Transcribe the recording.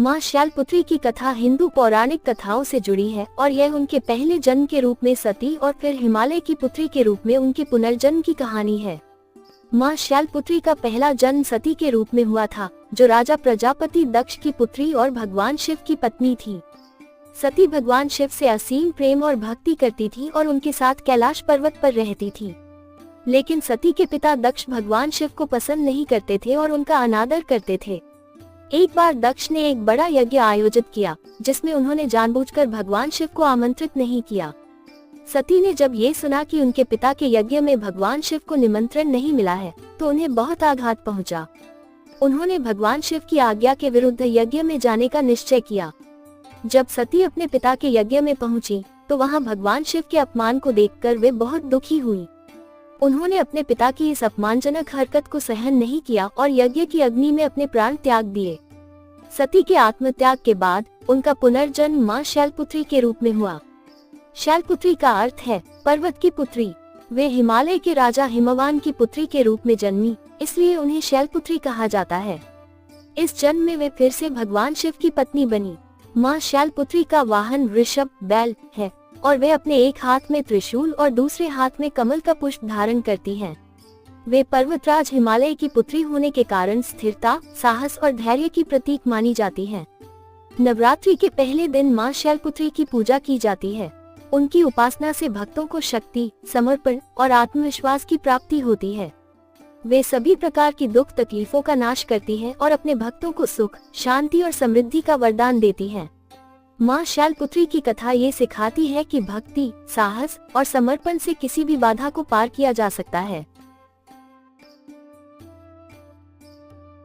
माँ शैलपुत्री की कथा हिंदू पौराणिक कथाओं से जुड़ी है और यह उनके पहले जन्म के रूप में सती और फिर हिमालय की पुत्री के रूप में उनके पुनर्जन्म की कहानी है। माँ शैलपुत्री का पहला जन्म सती के रूप में हुआ था, जो राजा प्रजापति दक्ष की पुत्री और भगवान शिव की पत्नी थी। सती भगवान शिव से असीम प्रेम और भक्ति करती थी और उनके साथ कैलाश पर्वत पर रहती थी। लेकिन सती के पिता दक्ष भगवान शिव को पसंद नहीं करते थे और उनका अनादर करते थे। एक बार दक्ष ने एक बड़ा यज्ञ आयोजित किया, जिसमें उन्होंने जानबूझकर भगवान शिव को आमंत्रित नहीं किया। सती ने जब ये सुना कि उनके पिता के यज्ञ में भगवान शिव को निमंत्रण नहीं मिला है, तो उन्हें बहुत आघात पहुंचा। उन्होंने भगवान शिव की आज्ञा के विरुद्ध यज्ञ में जाने का निश्चय किया। जब सती अपने पिता के यज्ञ में पहुंची, तो वहां भगवान शिव के अपमान को देखकर वे बहुत दुखी हुई। उन्होंने अपने पिता की इस अपमानजनक हरकत को सहन नहीं किया और यज्ञ की अग्नि में अपने प्राण त्याग दिए। सती के आत्मत्याग के बाद उनका पुनर्जन्म माँ शैलपुत्री के रूप में हुआ। शैलपुत्री का अर्थ है पर्वत की पुत्री। वे हिमालय के राजा हिमवान की पुत्री के रूप में जन्मी, इसलिए उन्हें शैलपुत्री कहा जाता है। इस जन्म में वे फिर से भगवान शिव की पत्नी बनी। माँ शैलपुत्री का वाहन ऋषभ बैल है और वे अपने एक हाथ में त्रिशूल और दूसरे हाथ में कमल का पुष्प धारण करती हैं। वे पर्वतराज हिमालय की पुत्री होने के कारण स्थिरता, साहस और धैर्य की प्रतीक मानी जाती हैं। नवरात्रि के पहले दिन माँ शैलपुत्री की पूजा की जाती है। उनकी उपासना से भक्तों को शक्ति, समर्पण और आत्मविश्वास की प्राप्ति होती है। वे सभी प्रकार की दुख तकलीफों का नाश करती हैं और अपने भक्तों को सुख, शांति और समृद्धि का वरदान देती हैं। माँ शैलपुत्री की कथा ये सिखाती है कि भक्ति, साहस और समर्पण से किसी भी बाधा को पार किया जा सकता है।